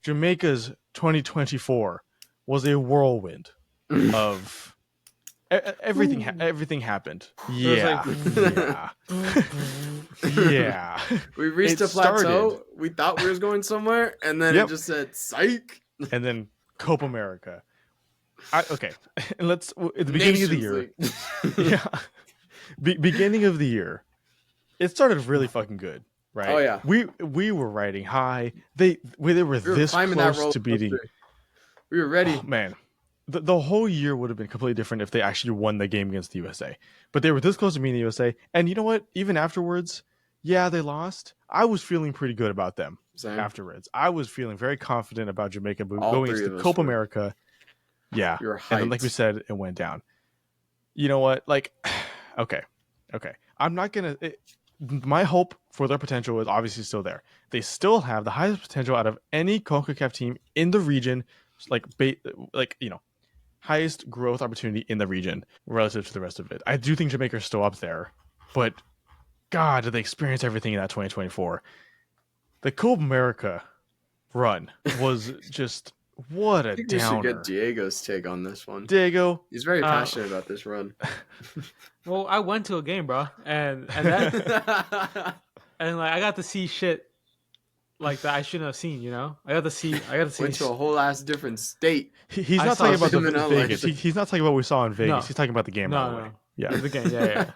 Jamaica's 2024 was a whirlwind of everything. Everything happened. Yeah, yeah. We reached a plateau. We thought we was going somewhere, and then it just said psych. And then Copa America. Okay, and let's at the beginning of the year. Beginning of the year, it started really fucking good, right? Oh yeah, we were riding high. They were this close to beating. We were ready, man. The whole year would have been completely different if they actually won the game against the USA. But they were this close to beating the USA, and you know what? Even afterwards, yeah, they lost. I was feeling pretty good about them. Same. Afterwards, I was feeling very confident about Jamaica going into Copa America. Yeah, and then, like we said, it went down. You know what? Like, okay. I'm not gonna. My hope for their potential is obviously still there. They still have the highest potential out of any CONCACAF team in the region. Like highest growth opportunity in the region relative to the rest of it. I do think Jamaica is still up there, but God, did they experience everything in that 2024? The Copa America run was just. What a downer. We should get Diego's take on this one. Diego, he's very passionate about this run. Well, I went to a game, bro, and that, and like I got to see shit like that I shouldn't have seen. You know, I got to see. Went to a whole ass different state. He's not talking about the Vegas. He's not talking about what we saw in Vegas. No. He's talking about the game. No. Yeah, the game. Yeah.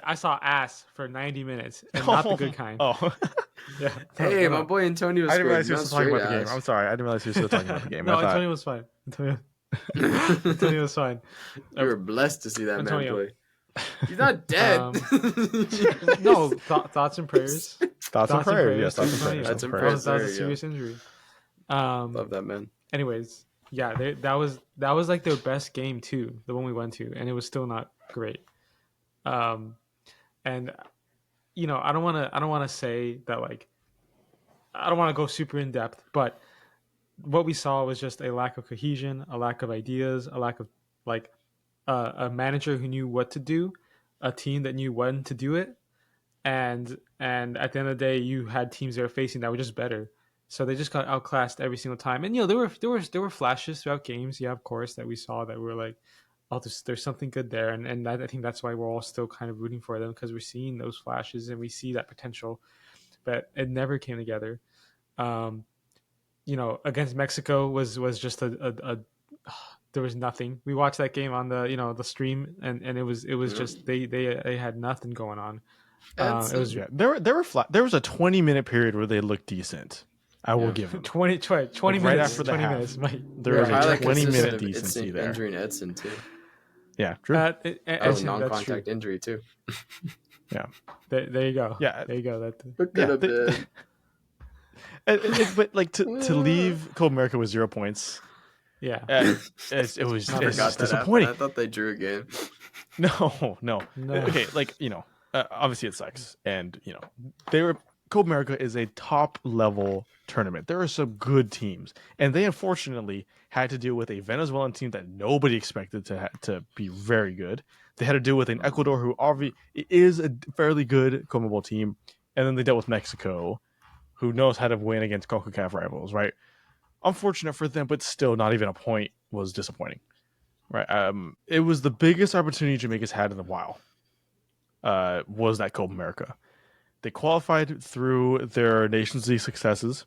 I saw ass for 90 minutes, and not the good kind. Oh. Yeah. Hey, my boy Antonio. I didn't realize he was talking about the game. I'm sorry. I didn't realize he was still talking about the game. No, Antonio was fine. Antonio was fine. We were blessed to see that man play. He's not dead. No, thoughts and prayers. Thoughts and prayers. Yes, thoughts and prayers. That was a serious injury. Love that man. Anyways, yeah, that was like their best game too, the one we went to, and it was still not great. And you know, I don't want to say that, like, I don't want to go super in depth, but what we saw was just a lack of cohesion, a lack of ideas, a lack of like a manager who knew what to do, a team that knew when to do it, and at the end of the day, you had teams that were facing that were just better. So they just got outclassed every single time. And you know, there were flashes throughout games, yeah, of course, that we saw that were like, oh, there's something good there, and I think that's why we're all still kind of rooting for them, because we're seeing those flashes and we see that potential, but it never came together. You know, against Mexico was just a there was nothing. We watched that game on the stream, and it was just they had nothing going on. It was there were flat. There was a 20-minute period where they looked decent. I will give them 20 minutes right after the 20 minutes. There was a 20-minute decency there. Injury in Edson too. Yeah, true. That was a non-contact injury too. Yeah. There you go. Yeah, there you go. But like to leave Copa America with 0 points. Yeah, it was disappointing. I thought they drew a game. No. Okay, like, you know, obviously it sucks, and you know, Copa America is a top level tournament. There are some good teams, and they unfortunately had to deal with a Venezuelan team that nobody expected to be very good. They had to deal with an Ecuador who obviously is a fairly good CONMEBOL team, and then they dealt with Mexico, who knows how to win against CONCACAF rivals, right? Unfortunate for them, but still not even a point was disappointing, right? It was the biggest opportunity Jamaica's had in a while, was that Copa America. They qualified through their Nations League successes,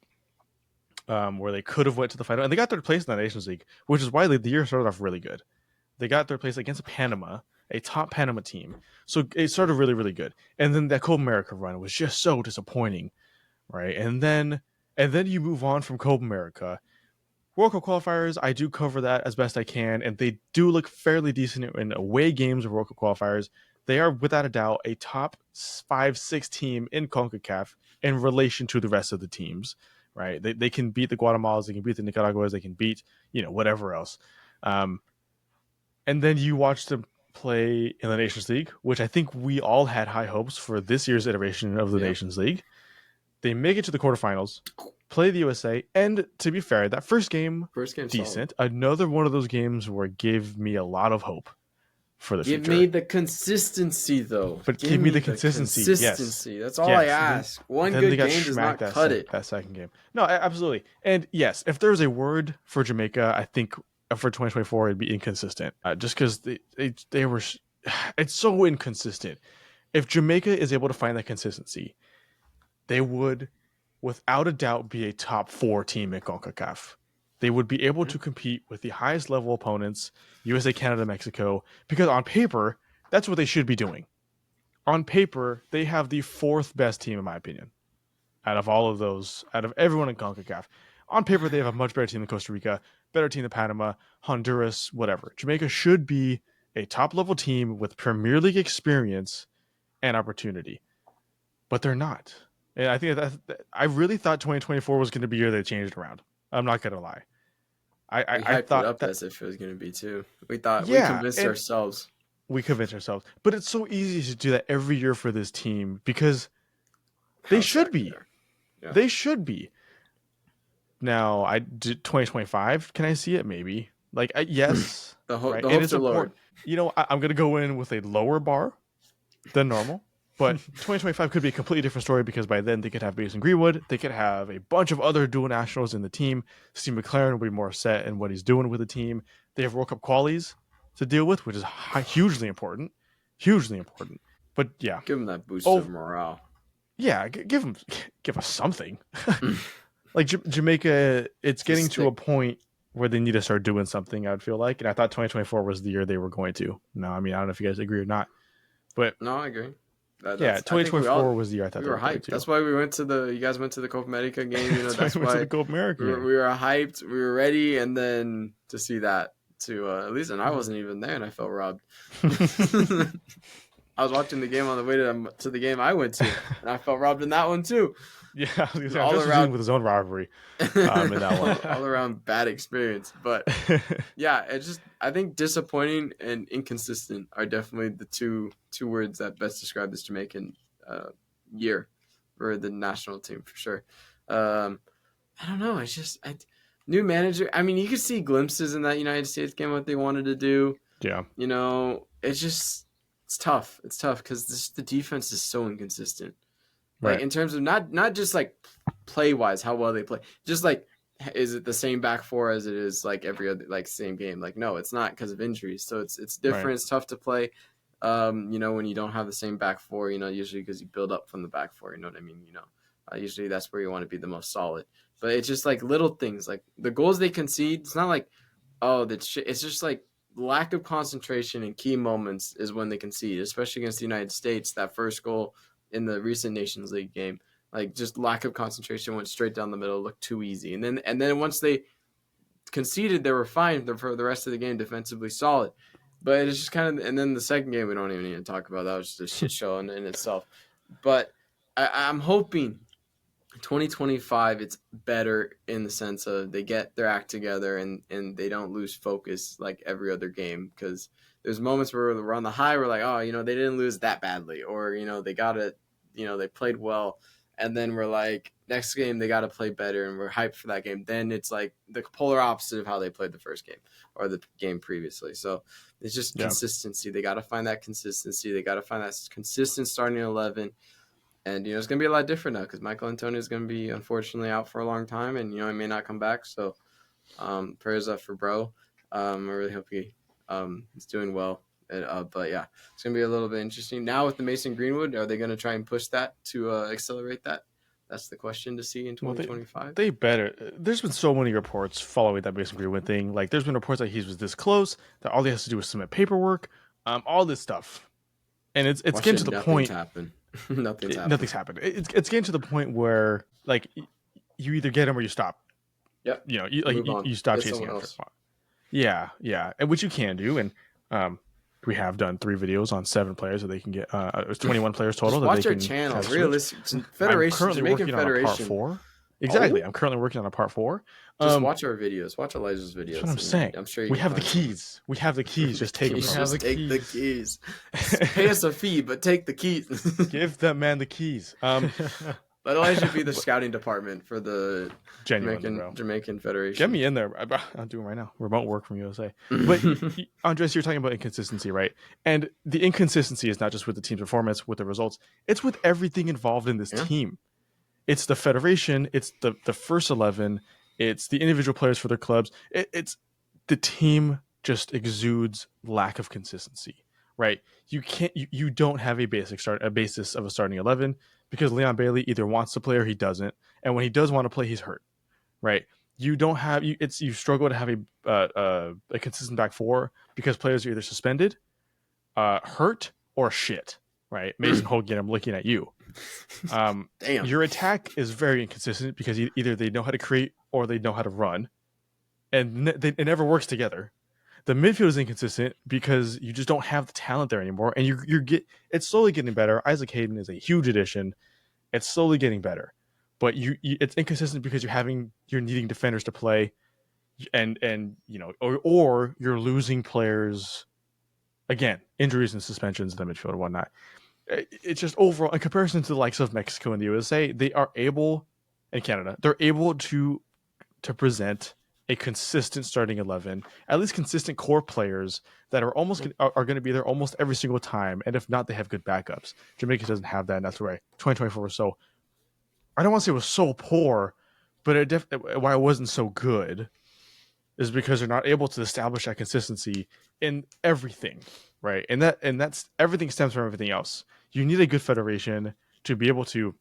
where they could have went to the final, and they got third place in that Nations League, which is why the year started off really good. They got third place against Panama, a top Panama team, so it started really, really good. And then that Copa America run was just so disappointing, right? And then you move on from Copa America. World Cup qualifiers, I do cover that as best I can, and they do look fairly decent in away games of World Cup qualifiers. They are, without a doubt, a top 5-6 team in CONCACAF in relation to the rest of the teams, right? They can beat the Guatemalas, they can beat the Nicaraguas, they can beat, whatever else. And then you watch them play in the Nations League, which I think we all had high hopes for this year's iteration of the Nations League. They make it to the quarterfinals, play the USA, and to be fair, that first game decent. Solid. Another one of those games where it gave me a lot of hope for the future. Give me the consistency, though. But give me the consistency. Consistency. Yes. That's all I ask. One good game does not cut it. That second game. No, absolutely. And yes, if there's a word for Jamaica, I think for 2024 it'd be inconsistent. Just because they were, it's so inconsistent. If Jamaica is able to find that consistency, they would, without a doubt, be a top 4 team in CONCACAF. They would be able to compete with the highest level opponents, USA, Canada, Mexico, because on paper, that's what they should be doing. On paper, they have the 4th best team, in my opinion, out of all of those, out of everyone in CONCACAF. On paper, they have a much better team than Costa Rica, better team than Panama, Honduras, whatever. Jamaica should be a top-level team with Premier League experience and opportunity, but they're not. And I think I really thought 2024 was going to be the year they changed it around. I'm not going to lie. I thought it up as if it was going to be too. We thought we convinced ourselves. We convinced ourselves, but it's so easy to do that every year for this team because they should be. Yeah. They should be. Now, 2025. Can I see it? Maybe. Yes. The hopes are lowered. You know, I'm going to go in with a lower bar than normal. But 2025 could be a completely different story because by then they could have Mason Greenwood. They could have a bunch of other dual nationals in the team. Steve McClaren will be more set in what he's doing with the team. They have World Cup qualies to deal with, which is hugely important. Hugely important. But yeah. Give them that boost of morale. Yeah, give us something. Like Jamaica, it's getting to a point where they need to start doing something, I would feel like. And I thought 2024 was the year they were going to. No, I mean, I don't know if you guys agree or not. But no, I agree. 2024 was the year I thought we were hyped. That's why we went to you guys went to the Copa America game. You know, that's why we went to the Copa America. We were hyped. We were ready, and then to see that, at least, and I wasn't even there, and I felt robbed. I was watching the game on the way to the game I went to, and I felt robbed in that one too. Yeah, all around with his own rivalry in that one. All around bad experience, but yeah, it's just I think disappointing and inconsistent are definitely the two words that best describe this Jamaican year for the national team for sure. I don't know. It's just new manager. I mean, you could see glimpses in that United States game what they wanted to do. Yeah, you know, it's tough. It's tough because the defense is so inconsistent. Like in terms of not just like play wise, how well they play, just like is it the same back 4 as it is like every other like same game? Like no, it's not because of injuries. So it's different. Right. It's tough to play. You know, when you don't have the same back 4, you know, usually because you build up from the back 4. You know what I mean? You know, usually that's where you want to be the most solid. But it's just like little things, like the goals they concede. It's not like it's just like lack of concentration in key moments is when they concede, especially against the United States. That first goal in the recent Nations League game, like just lack of concentration, went straight down the middle, looked too easy. And then once they conceded, they were fine for the rest of the game, defensively solid. But it's just kind of, and then the second game we don't even need to talk about. That was just a shit show in itself. But I'm hoping 2025 it's better in the sense of they get their act together and they don't lose focus like every other game, because there's moments where we're on the high, we're like, oh, you know, they didn't lose that badly, or, you know, they got it, you know, they played well, and then we're like, next game they got to play better, and we're hyped for that game. Then it's like the polar opposite of how they played the first game or the game previously. So it's just consistency. They got to find that consistency. They got to find that consistent starting 11. And, you know, it's going to be a lot different now because Michael Antonio is going to be, unfortunately, out for a long time, and, you know, he may not come back. So prayers up for bro. I really hope he's doing well. But, yeah, it's going to be a little bit interesting. Now with the Mason Greenwood, are they going to try and push that to accelerate that? That's the question to see in 2025. Well, they better. There's been so many reports following that Mason Greenwood thing. Like, there's been reports that he was this close, that all he has to do is submit paperwork, all this stuff. And it's getting to the point. Nothing's happened. It's getting to the point where, like, you either get him or you stop. Yep. You know, you stop chasing him. Yeah, and which you can do. And we have done 3 videos on 7 players that they can get. It was 21 players total. Just watch our channel. Realistic Federation. Jamaican Federation. Part 4. Exactly. I'm currently working on a part 4. Just watch our videos. Watch Elijah's videos. That's what I'm saying. I'm sure we have the keys. We have the keys. Just take them. Just take the keys. Pay us a fee, but take the keys. Give that man the keys. Let Elijah be the scouting department for the Genuinely, bro. Jamaican Federation. Get me in there. I'll do it right now. Remote work from USA. But Andres, you're talking about inconsistency, right? And the inconsistency is not just with the team's performance, with the results. It's with everything involved in this team. It's the federation. It's the first 11. It's the individual players for their clubs. It's the team just exudes lack of consistency, right? You don't have a basis of a starting 11 because Leon Bailey either wants to play or he doesn't, and when he does want to play, he's hurt, right? You don't have you struggle to have a consistent back four because players are either suspended, hurt, or shit, right? Mason Hogan, I'm looking at you. Damn. Your attack is very inconsistent because either they know how to create or they know how to run, and it never works together. The midfield is inconsistent because you just don't have the talent there anymore, and it's slowly getting better. Isaac Hayden is a huge addition. It's slowly getting better, but it's inconsistent because you're needing defenders to play, and or you're losing players, again, injuries and suspensions in the midfield and whatnot. It's just overall, in comparison to the likes of Mexico and the USA, they are able, and Canada, they're able to present a consistent starting 11, at least consistent core players that are going to be there almost every single time, and if not, they have good backups. Jamaica doesn't have that, and that's why 2024 was so, I don't want to say it was so poor, but why it wasn't so good is because they're not able to establish that consistency in everything, right? And that's everything stems from everything else. You need a good federation to be able to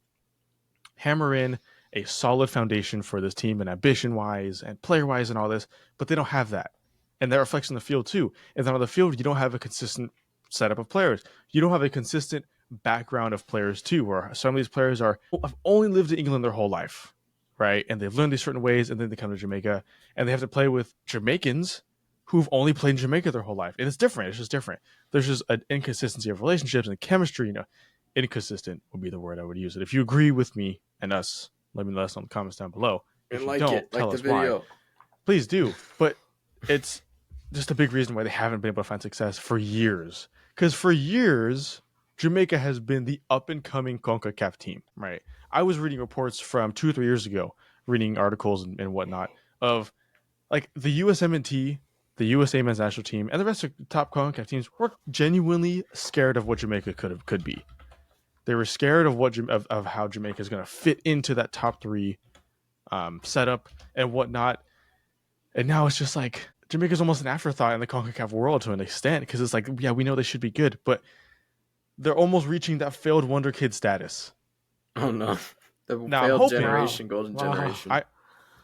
hammer in a solid foundation for this team and ambition-wise and player-wise and all this, but they don't have that. And that reflects on the field too. And then on the field, you don't have a consistent setup of players. You don't have a consistent background of players too, where some of these players have only lived in England their whole life, right? And they've learned these certain ways, and then they come to Jamaica, and they have to play with Jamaicans who've only played in Jamaica their whole life. And it's different. It's just different. There's just an inconsistency of relationships and chemistry. Inconsistent would be the word I would use it. If you agree with me and us, let me know in the comments down below. If you don't, tell us why. Please do. But it's just a big reason why they haven't been able to find success for years. Because for years, Jamaica has been the up-and-coming CONCACAF team, right? I was reading reports from 2 or 3 years ago, reading articles and whatnot, of like the USMNT, the USA men's national team, and the rest of the top CONCACAF teams were genuinely scared of what Jamaica could be. They were scared of how Jamaica is going to fit into that top 3 setup and whatnot. And now it's just like Jamaica's almost an afterthought in the CONCACAF world to an extent, because it's like, yeah, we know they should be good, but they're almost reaching that failed wonder kid status. Oh no, failed generation, golden generation.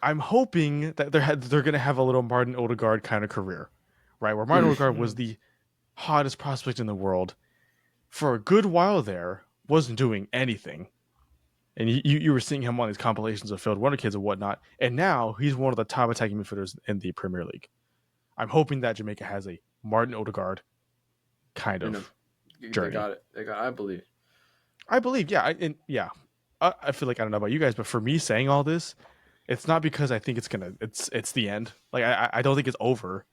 I'm hoping that they're going to have a little Martin Odegaard kind of career, right? Where Martin Odegaard was the hottest prospect in the world for a good while there. Wasn't doing anything, and you were seeing him on these compilations of failed wonder kids and whatnot, and now he's one of the top attacking midfielders in the Premier League. I'm hoping that Jamaica has a Martin Odegaard kind of journey. They got it. I believe, yeah. I feel like, I don't know about you guys, but for me saying all this, it's not because I think it's the end. Like I don't think it's over.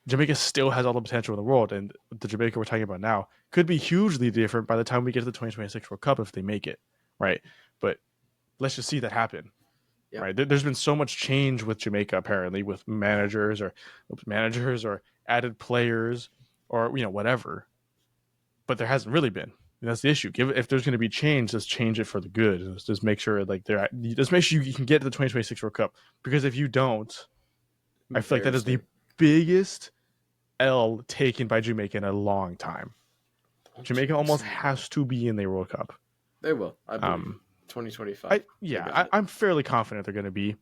Jamaica still has all the potential in the world, and the Jamaica we're talking about now could be hugely different by the time we get to the 2026 World Cup if they make it, right? But let's just see that happen, right? There's been so much change with Jamaica, apparently, with managers or added players or whatever, but there hasn't really been. And that's the issue. If there's going to be change, let's change it for the good. Just make sure just make sure you can get to the 2026 World Cup, because if you don't, I feel like that is the biggest L taken by Jamaica in a long time. Jamaica almost has to be in the World Cup. They will. I believe. 2025. I'm fairly confident they're going to be.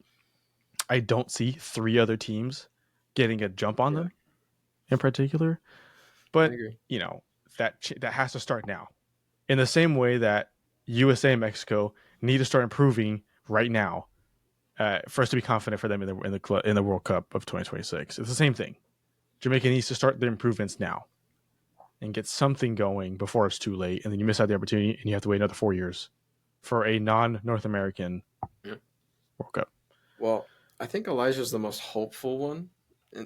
I don't see 3 other teams getting a jump on them in particular, but that has to start now. In the same way that USA and Mexico need to start improving right now for us to be confident for them in the World Cup of 2026. It's the same thing. Jamaica needs to start their improvements now and get something going before it's too late, and then you miss out the opportunity and you have to wait another 4 years for a non-North American World Cup. Well, I think Elijah's the most hopeful one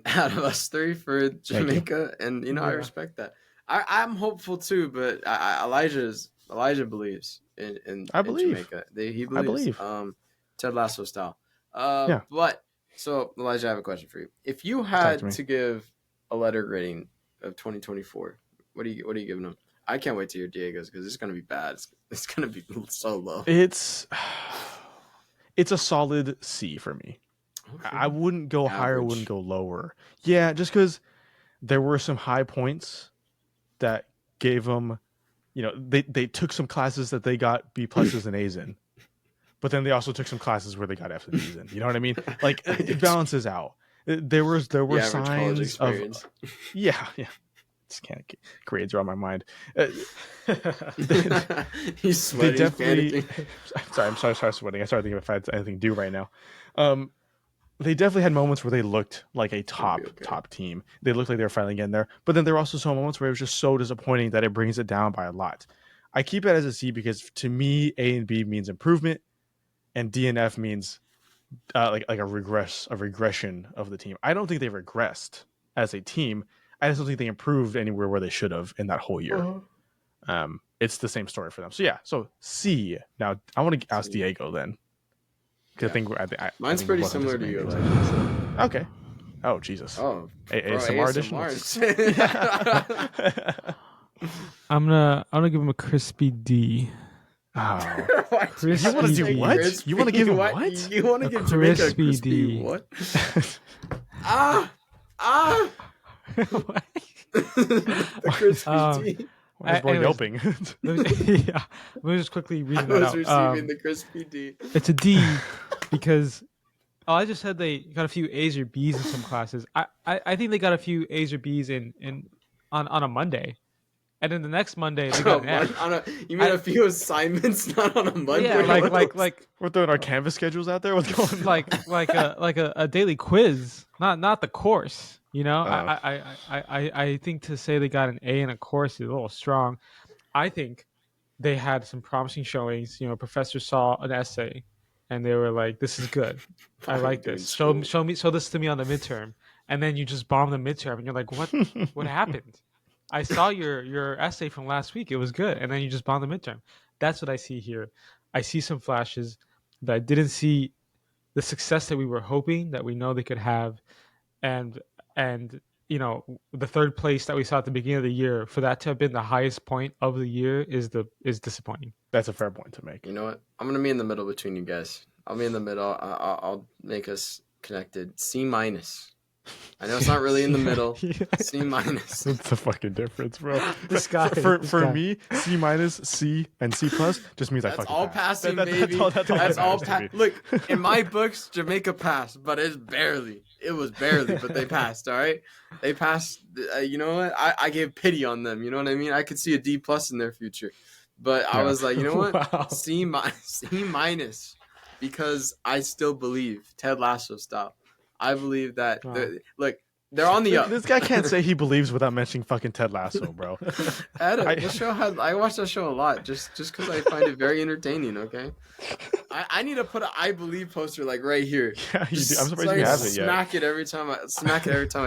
out of us 3 for Jamaica, and I respect that. I'm hopeful too, but Elijah's Elijah believes in I believe. Jamaica. He believes. I believe. Ted Lasso style. Yeah. But so Elijah, I have a question for you. If you to had me. to give a letter rating of 2024, what are you giving them? I can't wait to hear Diego's because it's gonna be bad. It's gonna be so low. It's a solid C for me. Okay. I wouldn't go higher, Average. wouldn't go lower. Yeah, just because there were some high points that gave them, they took some classes that they got B pluses and A's in, but then they also took some classes where they got F's and D's in. You know what I mean? Like it balances out. There were signs of yeah. Just can't grades are on my mind. He's sweating. They definitely. I'm sorry sweating. I started thinking if I had anything to do right now. They definitely had moments where they looked like a top team. They looked like they were finally getting there. But then there were also some moments where it was just so disappointing that it brings it down by a lot. I keep it as a C because to me, A and B means improvement, and D and F means like a regression of the team. I don't think they regressed as a team. I just don't think they improved anywhere where they should have in that whole year. It's the same story for them. So yeah, so C. Now I want to ask Diego then. Yeah. Mine's pretty similar to you. Okay. Oh Jesus. Oh, ASMR edition. I'm gonna give him a crispy D. Oh. Crispy you want to do D. what? You want to give him what? You want to give Jamaica a crispy D. What? The crispy D. Why is boy yelping? Yeah, let me just quickly read that out. I was receiving the crispy D. It's a D because I just said they got a few A's or B's in some classes. I think they got a few A's or B's on a Monday, and then the next Monday they got an F. You mean a few assignments, not on a Monday? Yeah, like we're throwing our Canvas schedules out there. What's going on? like a daily quiz, not the course. You know, I think to say they got an A in a course is a little strong. I think they had some promising showings. You know, professors saw an essay, and they were like, "This is good. I like this. Show this to me on the midterm." And then you just bomb the midterm, and you're like, "What happened? I saw your essay from last week. It was good." And then you just bomb the midterm. That's what I see here. I see some flashes, but I didn't see the success that we were hoping that we know they could have, and you know, the third place that we saw at the beginning of the year, for that to have been the highest point of the year is disappointing. That's a fair point to make. You know what? I'm gonna be in the middle between you guys. I'll be in the middle. I'll make us connected. C minus. I know it's not really in the middle. C minus. That's the fucking difference, bro. This guy. For me, C minus, C, and C plus just means I fucking all pass. passing, baby. That's all passing. Look, in my books, Jamaica passed, but it was barely, but they passed. All right, they passed. You know what? I gave pity on them. You know what I mean? I could see a D plus in their future, but I was like, you know what? Wow. C minus, because I still believe Ted Lasso style. I believe that. Look, they're on the up. This guy can't say he believes without mentioning fucking Ted Lasso, bro. Adam, I watch that show a lot just because I find it very entertaining. Okay, I need to put an "I believe" poster like right here. Yeah, you do. I'm surprised so you haven't yet. Smack it every time I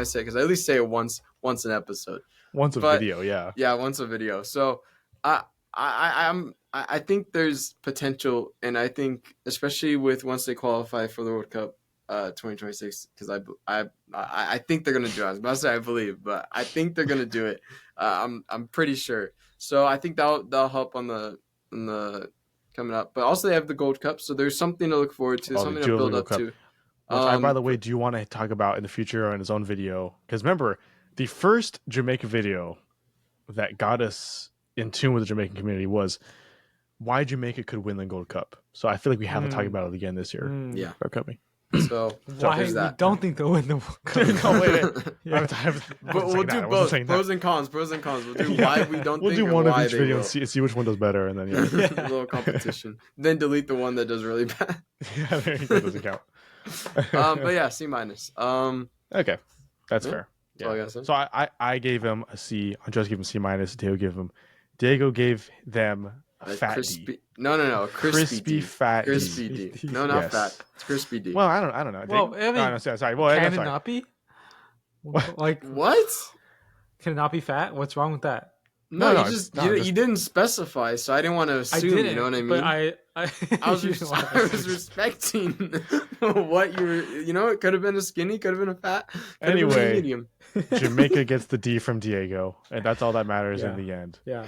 say it, because I at least say it once an episode. Once a video, yeah. Yeah, once a video. So I think there's potential, and I think especially with once they qualify for the World Cup 2026, because I think they're gonna do it. I was about to say I believe, but I think they're gonna do it. I'm pretty sure. So I think that'll help on the coming up. But also they have the Gold Cup, so there's something to look forward to, something to build up to. Which by the way, do you want to talk about in the future or in his own video? Because remember, the first Jamaica video that got us in tune with the Jamaican community was why Jamaica could win the Gold Cup. So I feel like we have to talk about it again this year. Yeah, upcoming. So why we don't think they'll win the World Cup? No, wait. Yeah. But we'll do both. Pros and cons. We'll do why we don't. We'll think do one of each video and see which one does better, and then a little competition. Then delete the one that does really bad. Yeah, there you go. Doesn't count. But yeah, C minus. Okay, that's fair. That's all I gotta say. So I gave him a C. Andres gave him C minus. Diego gave them a fat crispy, D. No. Crispy fat D. Crispy D. No, not fat. It's crispy D. Well, I don't know. Well, I mean, no, sorry. Well, can it not be? Like what? Can it not be fat? What's wrong with that? No, No, you just you didn't specify, so I didn't want to assume. You know what I mean? But I was respecting what you were. You know, it could have been a skinny, could have been a fat, could have been a Anyway, medium. Jamaica gets the D from Diego, and that's all that matters Yeah. in the end. Yeah.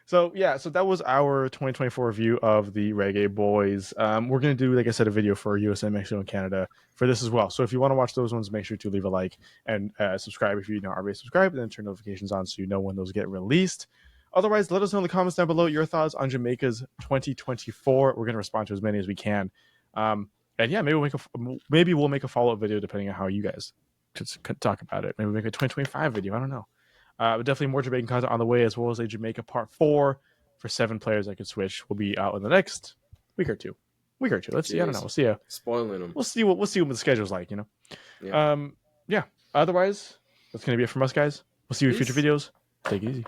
So that was our 2024 review of the Reggae Boys. We're gonna do, like I said, a video for USA, Mexico, and Canada for this as well. So if you want to watch those ones, make sure to leave a like and subscribe if you already subscribed, and then turn notifications on so you know when those get released. Otherwise, let us know in the comments down below your thoughts on Jamaica's 2024. We're gonna respond to as many as we can. And yeah, maybe we'll make a follow-up video depending on how you guys could talk about it. Maybe we'll make a 2025 video. I don't know. But definitely more Jamaican content on the way, as well as a Jamaica Part 4 for 7 players that could switch will be out in the next week or two. Let's see. I don't know. We'll see. Spoiling them. We'll see what the schedule's like. Yeah. Yeah. Otherwise, that's gonna be it from us, guys. We'll see you in future videos. Take it easy.